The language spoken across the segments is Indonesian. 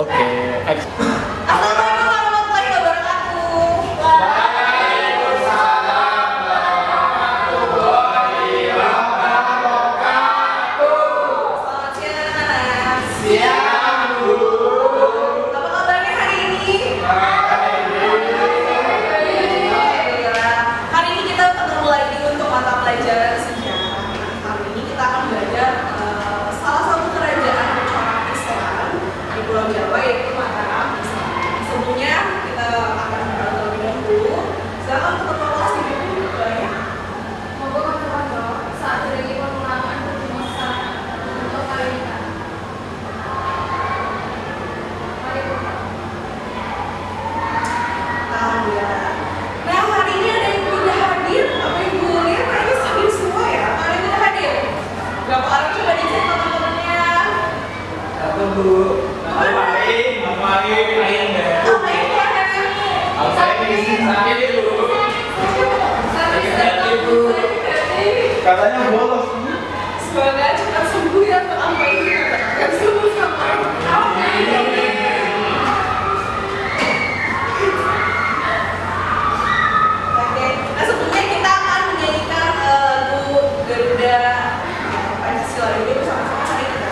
Oke. Assalamualaikum warahmatullahi wabarakatuh. Waalaikumsalam warahmatullahi wabarakatuh. Selamat siang anak-anak. Siang Bu. Apa kabarnya hari ini? Alhamdulillah. Hari ini kita ketemu lagi untuk mata pelajaran sejarah. Hari ini kita akan belajar salah satu kerajaan bercorak Islam di Pulau Jawa, yaitu Mataram. Sebelumnya kita akan berbicara terlebih dahulu. Silakan untuk kelas di buku ya. Mogok konco-konco saat durunge pengulangan perumusan untuk kali ini. Mari buka. Alhamdulillah. Nah, hari ini ada yang tidak hadir. Apa yang gue lihat kayaknya hadir semua ya. Ada yang tidak hadir. Berapa orang coba dicek teman-temannya? Satu Bu. Ngapain deh. Apa yang mana? Saya ngisi sakit Bu. Sakit Bu. Katanya bolos. Semoga cepat sembuh ya. Apa yang dikatakan sembuh sama. Amin. Oke, nah sebelumnya kita akan menyanyikan lagu Garuda Pancasila ini bersama-sama saya kita.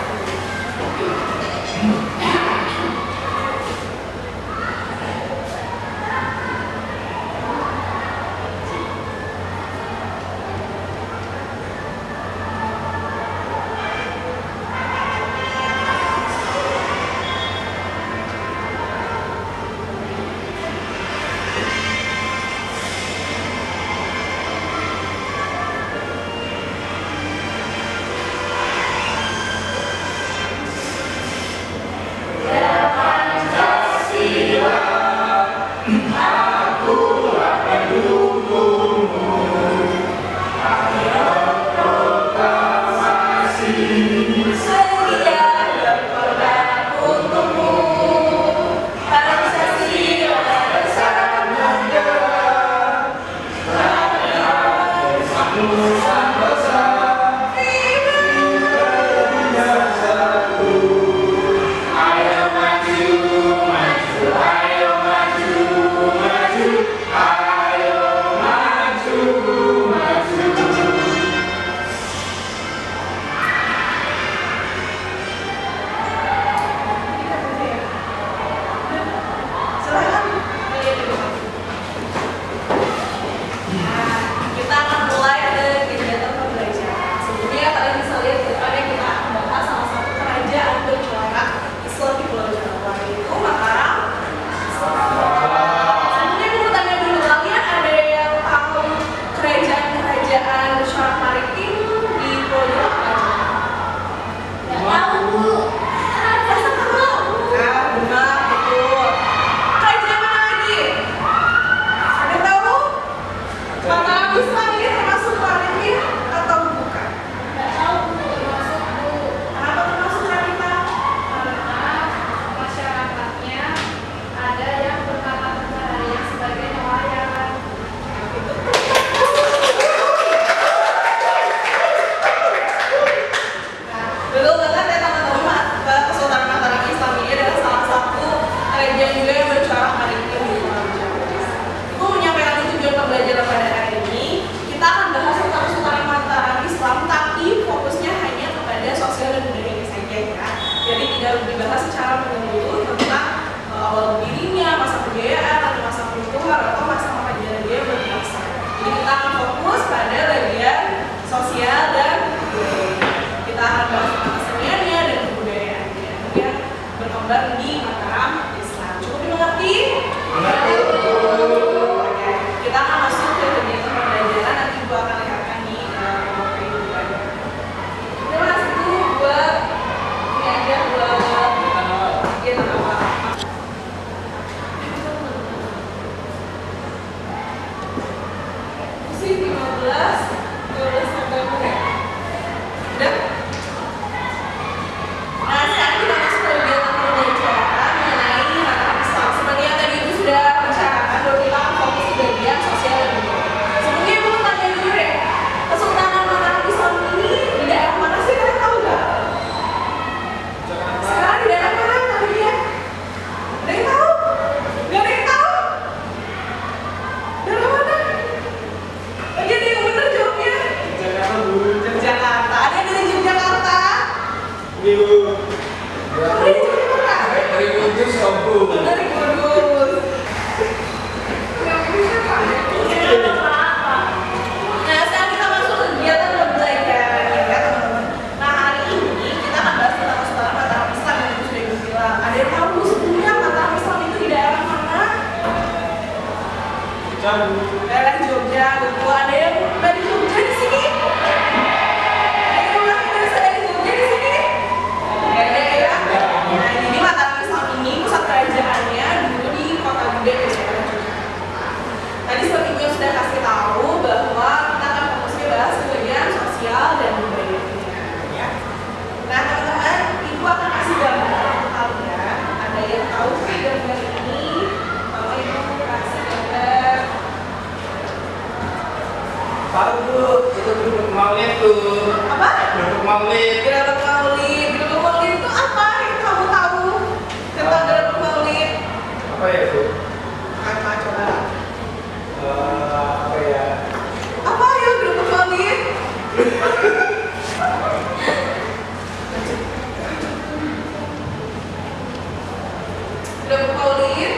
Kita akan mulai ke kegiatan pembelajaran. Sebelumnya kalian bisa lihat di depannya kita akan bahas salah satu kerajaan bercorak Islam di Pulau Jawa, yaitu Mataram. Sebelumnya aku mau tanya dulu, kalian ada yang tahu kerajaan bercorak maritim di Pulau Jawa? Nggak tahu, Bu. Masa tahu? Nah, benar, betul. Kerajaan mana lagi? Ada yang tahu? Mataram Islam ini termasuk maritim atau bukan? Nggak tahu, Bu. Termasuk, Bu. Kenapa termasuk maritim? Karena masyarakatnya ada yang bermata pencaharian sebagai nelayan. Betul banget ya teman-teman. Kesultanan Mataram Islam ini adalah salah satu kerajaan juga yang bercorak maritim di Pulau Jawa. Ibu menyampaikan tujuan pembelajaran pada hari ini. Kita akan bahas tentang Kesultanan Mataram Islam, tapi fokusnya hanya kepada sosial dan budaya saja ya. Jadi tidak dibahas secara menyeluruh tentang awal berdirinya, masa kejayaan, atau masa peruntuhan, atau masa kejayaan dia berkuasa. Jadi kita akan fokus pada bagian sosial dan budaya. Kita akan bahas tentang keseniannya dan kebudayaannya yang berkembang di Mataram Islam. Cukup dimengerti? Oke, kita akan masuk ke kegiatan pembelajaran. Nanti Ibu akan lihatkan di PowerPoint juga. Terima kasih Bu buat ini aja buat kegiatan awal. Pusing 15 November ya? Udah? Nah, sekarang kita masuk ke kegiatan pembelajaran. Jogja Bu. Daerah Jogja, betul. Ada yang dari Jogja di sini? Ada yang orang Indonesia dari Jogja di sini? Ada ya. Nah, jadi Mataram Islam ini pusat kerajaannya dulu di Kota Gede di Jogja. Tadi seperti Ibu yang sudah kasih tahu bahwa kita akan fokusnya bahas kebagian sosial dan budaya. Ya. Nah, teman-teman, Ibu akan kasih gambar untuk kalian. Ada yang tahu sih gambar ini? Kalau Ibu kasih gambar. Tahu Bu, itu duduk maulid tuh. Apa? Duduk maulid. Gerabak maulid. Gerabak maulid itu apa yang kamu tahu tentang gerabak maulid? Apa ya Bu? Apa coba? Apa ya? Apa ya gerabak maulid? Gerabak maulid.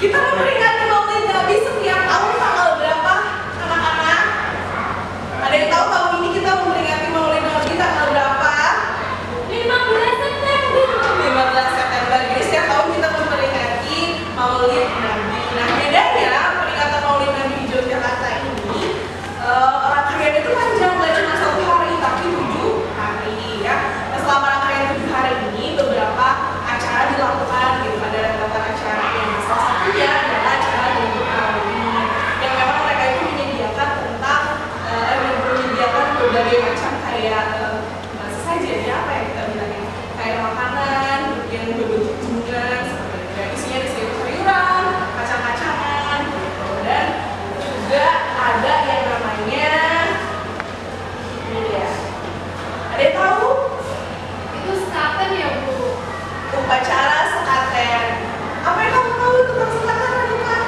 Kita memperingati maulid Nabi setiap tahun tanggal berapa, anak-anak? Ada yang tahu tahun ini kita memperingati maulid Nabi tanggal berapa? 15 September. 15 September. Jadi setiap tahun kita memperingati maulid Nabi. Nah, bedanya peringatan maulid Nabi di Yogyakarta ini rangkaian itu panjang, nggak cuma 1 hari tapi 7 hari ya. Nah, selama rangkaian 7 hari ini beberapa acara dilakukan gitu, ada rangkaian acara yang salah satunya adalah acara Gubuk Maulid yang memang mereka itu menyediakan menyediakan berbagai macam kayak bahasa saja ya, apa yang kita bilangnya, kayak makanan yang berbentuk bunga seperti itu. Isinya di sayur sayuran, kacang-kacangan gitu. Dan juga ada yang namanya ini ya. Ada yang tahu? Itu sekaten ya Bu. Upacara sekaten. Apa yang kamu tahu tentang sekaten, Aduka?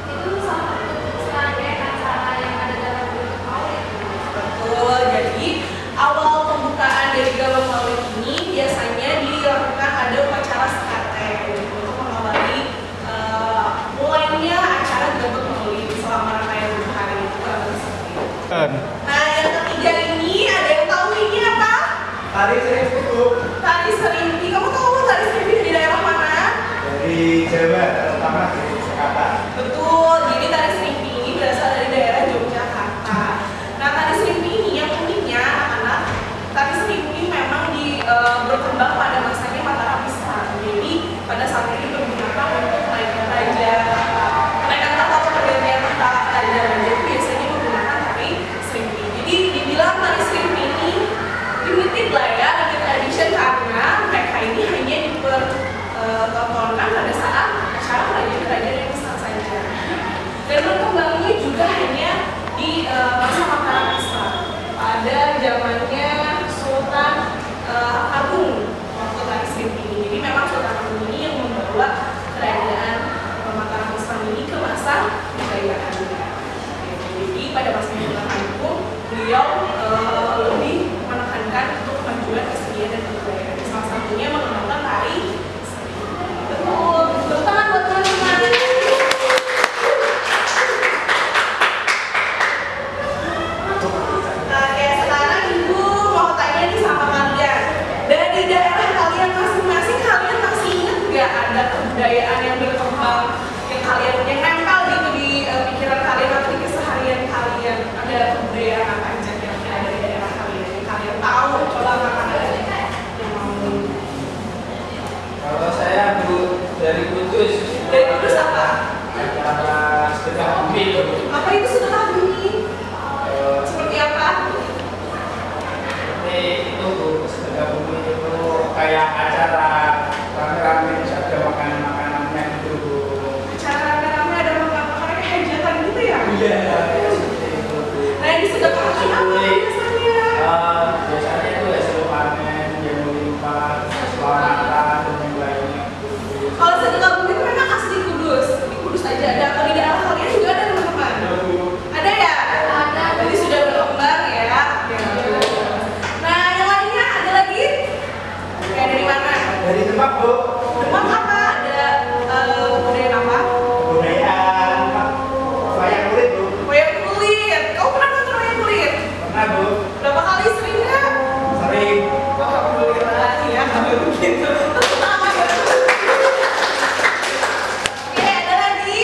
Itu salah satu serangkaian acara yang ada dalam bentuk maulid. Betul, jadi awal pembukaan dari Gerabak Maulid ini biasanya dilakukan ada upacara sekaten untuk mengawali mulainya acara Gerabak Maulid selama rangkaian 7 hari itu kurang lebih seperti itu. Nah, yang ketiga ini ada yang tahu ini apa? Tari seribu Bu. Tari serimpi. Kamu tahu tari serimpi di daerah mana? Dari Jawa, terutama dari Jakarta. Betul, jadi tari serimpi ini berasal dari daerah Yogyakarta. Nah, tari serimpi ini yang uniknya anak-anak, tari serimpi ini memang berkembang pada masanya Mataram Islam. Jadi pada saat ini digunakan untuk menaikkan raja, menaikkan tahta atau pergantian tahta raja. Jadi biasanya menggunakan tari serimpi. Jadi dibilang tari serimpi ini limited lah ya, limited edition karena mereka ini hanya dipertontonkan pada saat acara raja-raja yang besar saja. Dan berkembangnya juga hanya di masa Mataram Islam pada zamannya Sultan Agung waktu tari serimpi ini. Jadi memang Sultan Agung ini yang membawa kerajaan Mataram Islam ini ke masa kejayaannya. Jadi pada masa Sultan Agung beliau lebih menekankan untuk kemajuan kesenian dan kebudayaan. Salah satunya mengembangkan tari serimpi. Betul, tepuk tangan buat teman-teman. Nah, kayak sekarang Ibu mau tanya nih sama kalian. Dari daerah kalian masing-masing, kalian masih ingat nggak ada kebudayaan yang berkembang, yang nempel gitu di pikiran kalian atau di keseharian kalian? Ada kebudayaan apa aja kira-kira dari daerah kalian yang kalian tahu? Coba kakak yang mau. Kalau saya Bu dari Kudus. Dari Kudus apa? Acara sedekah bumi Bu. Apa itu sedekah bumi? Seperti apa? Seperti itu Bu, sedekah bumi itu kayak acara rame-rame ada makanan-makanannya gitu Bu. Acara rame-rame ada makan-makan kayak hajatan gitu ya? Iya, seperti itu Bu. Nah, yang disedekahkan apa biasanya? Biasanya itu hasil panen yang melimpah, keselamatan dan yang lainnya. Kalau sedekah bumi itu memang asli Kudus. Di Kudus aja ada. Kalau di daerah kalian juga ada teman-teman? Ada ya? Ada. Jadi sudah berkembang ya. Nah, yang lainnya ada lagi? Kayak dari mana? Dari Demak Bu. Demak apa? Ada budaya apa? Budayaan wayang kulit Bu. Wayang kulit. Kau pernah nonton wayang kulit? Pernah Bu. Berapa kali, sering nggak? Sering. Alhamdulillah ya, kalau begitu. Oke, ada lagi?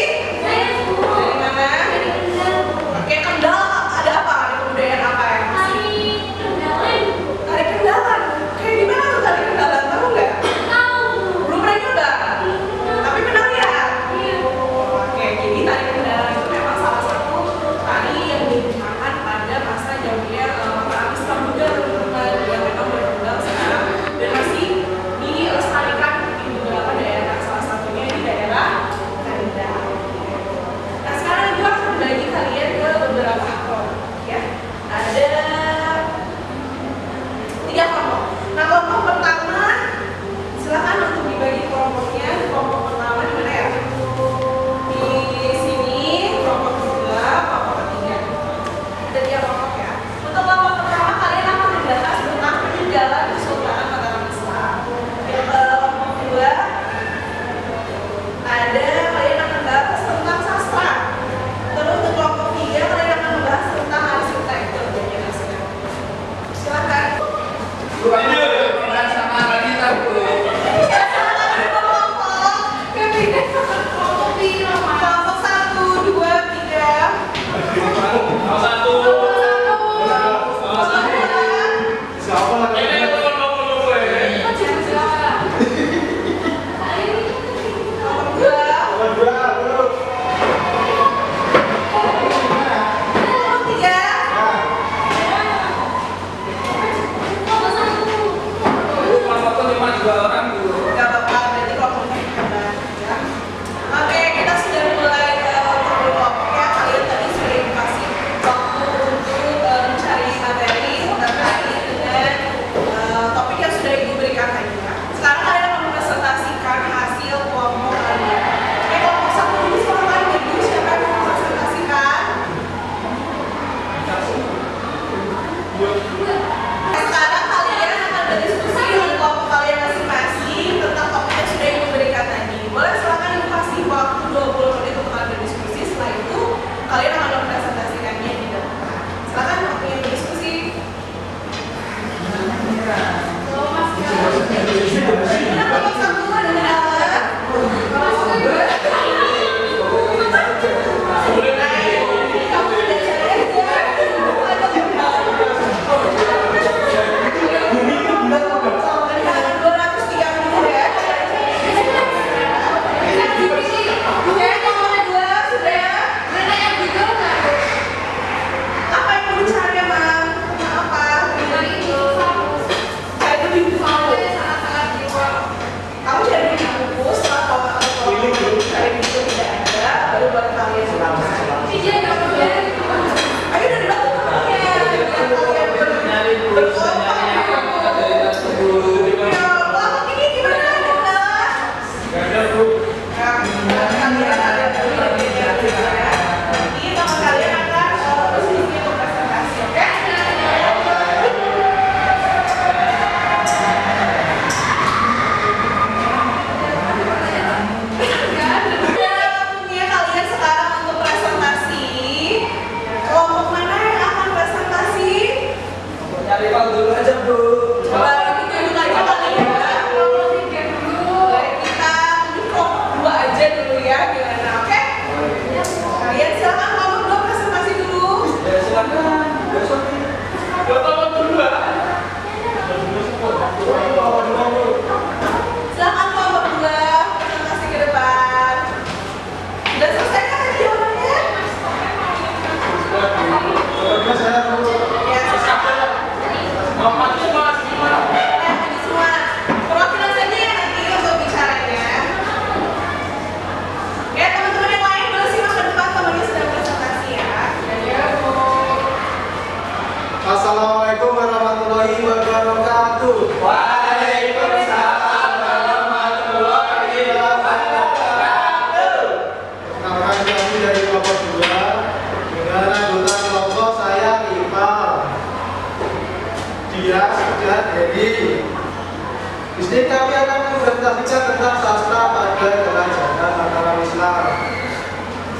Di sini kami akan mempresentasikan tentang sastra pada kerajaan Mataram Islam.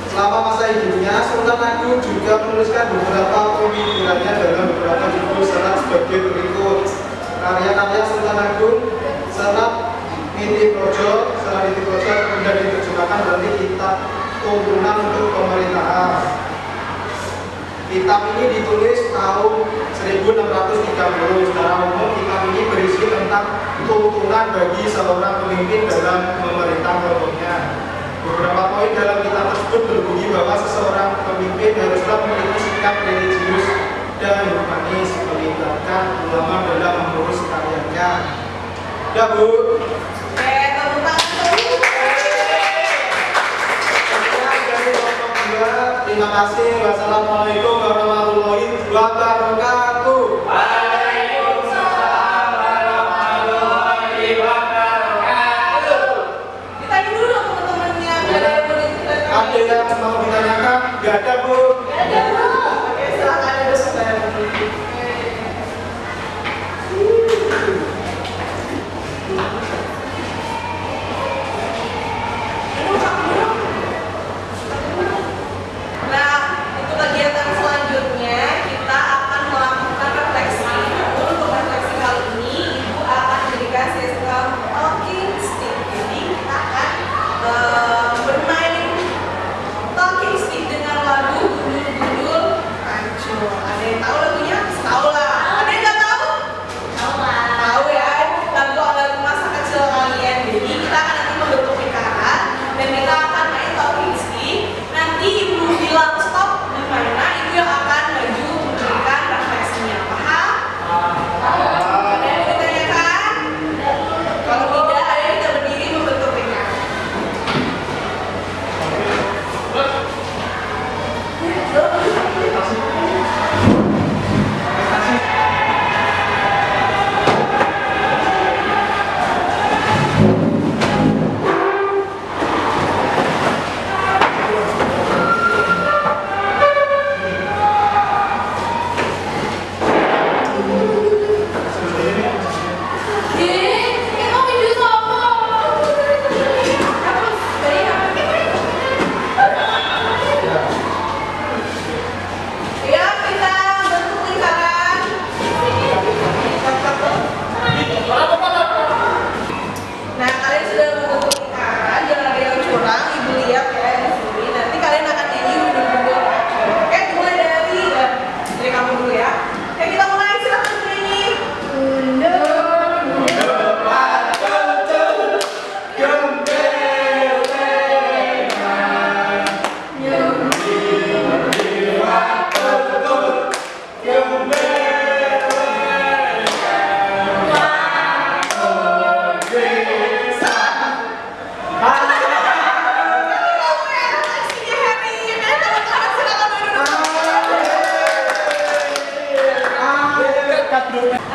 Selama masa hidupnya, Sultan Agung juga menuliskan beberapa pemikirannya dalam beberapa buku serat sebagai berikut. Karya-karya Sultan Agung, serat Nitiprojo kemudian diterjemahkan menjadi kitab tuntunan untuk pemerintahan. Kitab ini ditulis tahun 1630. Secara umum, kitab ini berisi tentang tuntunan bagi seorang pemimpin dalam memerintah kelompoknya. Beberapa poin dalam kitab tersebut berbunyi bahwa seseorang pemimpin haruslah memiliki sikap religius dan humanis, melibatkan ulama dalam mengurus karyanya. Ya, Bu. Tepuk tangan. Terima kasih. Wassalamualaikum warahmatullahi wabarakatuh. Waalaikumsalam warahmatullahi wabarakatuh. Ditanya dulu dong teman-temannya, nggak ada yang mau ditanyakan. Ada yang mau ditanyakan? Gak ada, Bu. Nggak ada, Bu. Oke, silakan ada saudara. Nah, untuk kegiatan selanjutnya kita akan melakukan refleksi. Namun untuk refleksi kali ini Ibu akan memberikan sistem talking stick. Jadi kita akan bermain talking stick dengan lagu Gundul-Gundul Hancur. Ada yang tahu lagunya? Tahu lah. Ada yang nggak tahu? Tahu ya. Lagu masa kecil kalian. Jadi kita akan nanti membentuk lingkaran dan kita akan main talking stick. Nanti Ibu bilang stop di mana, Ibu yang akan maju memberikan refleksinya. Paham? Ada yang mau ditanyakan? Kalau tidak, ayo kita berdiri membentuk lingkaran. Ya, kita bentuk lingkaran. Nah, kalian sudah membentuk lingkaran, jangan ada yang curang. Ibu lihat ya di sini. Nanti kalian akan nyanyi Gundul-Gundul Hancur. Oke, dimulai dari kamu dulu ya. Oke, kita mulai. Silakan bernyanyi. Refleksinya hari ini. Teman-teman silakan duduk.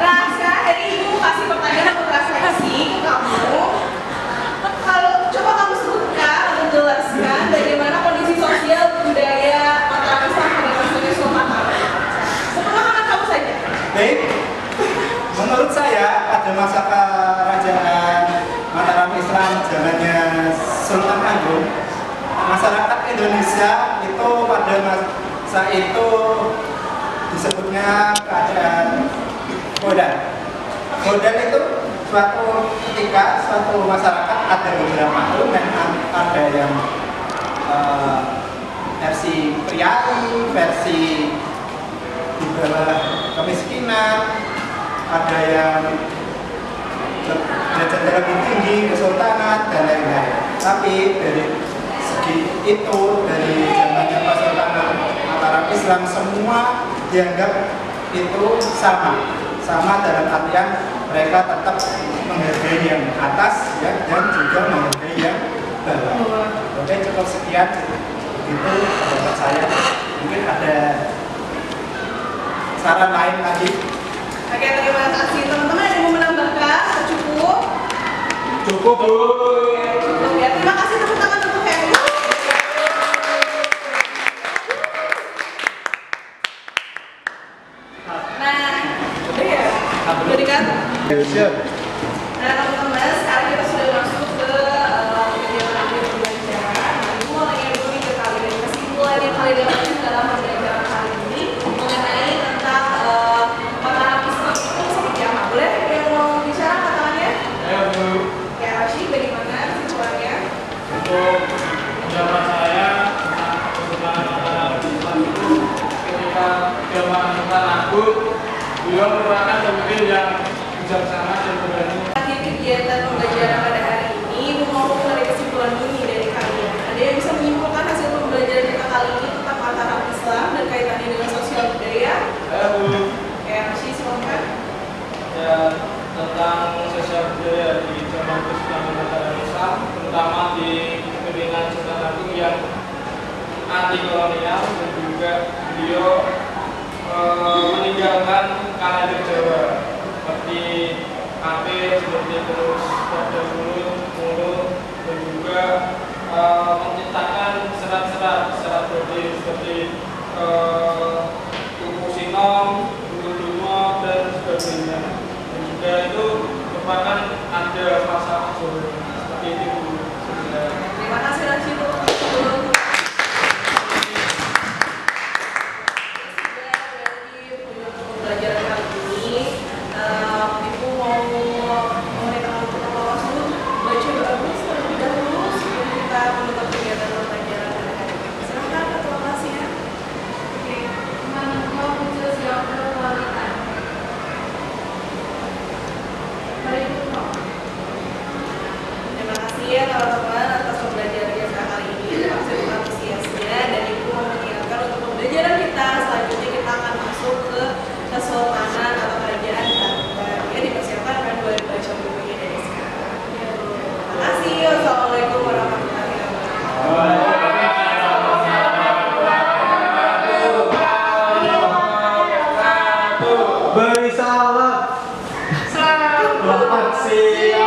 Rahasia hari Ibu kasih pertanyaan untuk refleksi ke kamu. Kalau coba kamu sebutkan atau jelaskan bagaimana kondisi sosial budaya Mataram Islam pada masa Sultan Agung. Sepengetahuan kamu saja. Baik. Menurut saya pada masa kerajaan Mataram Islam zamannya Sultan Agung, masyarakat Indonesia itu pada masa itu disebutnya keadaan feodal. Feodal itu suatu ketika suatu masyarakat ada beberapa elemen, ada yang versi priai, versi di bawah kemiskinan, ada yang derajat lebih tinggi, kesultanan dan lain-lain. Tapi dari segi itu, dari zamannya Sultan Mataram Islam, semua dianggap itu sama dalam artian mereka tetap menghargai yang atas ya, dan juga menghargai yang bawah. Oke, cukup sekian itu pendapat saya. Mungkin ada saran lain lagi. Oke, terima kasih teman-teman. Ada yang mau menambahkan? Cukup? Cukup, Bu. Cukup ya. Terima kasih tepuk tangan untuk Hemi. Nah, udah ya? Udah dikata? Siap. Nah, teman-teman beliau merupakan pemimpin yang bijaksana dan berani. Akhir kegiatan pembelajaran pada hari ini, Ibu mau menarik kesimpulan ini dari kalian. Ada yang bisa menyimpulkan hasil pembelajaran kita kali ini tentang mataram Islam dan kaitannya dengan sosial budaya? Bu. Oke, masih silakan. Ya, tentang sosial budaya di zaman Islam dan mataram Islam, terutama di kepemimpinan Sultan Agung yang anti kolonial dan juga beliau meninggalkan kalangan Jawa seperti kafir, seperti terus pada mulut dan juga menciptakan serat bodi seperti tubuh sinom, tubuh dumo dan sebagainya. Dan juga itu merupakan ada masalah seperti itu. Terima kasih Rashid untuk pembelajaran kali ini. Ibu mau memerintahkan untuk baca bagus terlebih dahulu sebelum kita menutup kegiatan pembelajaran pada hari ini. Silakan Ketua kelas ya. Oke, menurut muncul siap berkualitas. Baik, Terima kasih ya teman-teman atas pembelajaran kita kali ini. Terima kasih untuk antusiasnya dan Ibu mau mengingatkan untuk pembelajaran kita selanjutnya kita akan masuk ke kesultanan atau kerajaan Banten. Ya dipersiapkan akan baca bukunya dari sekarang. Terima kasih. Wassalamualaikum warahmatullahi wabarakatuh. Beri salam. Selamat Selamat siang.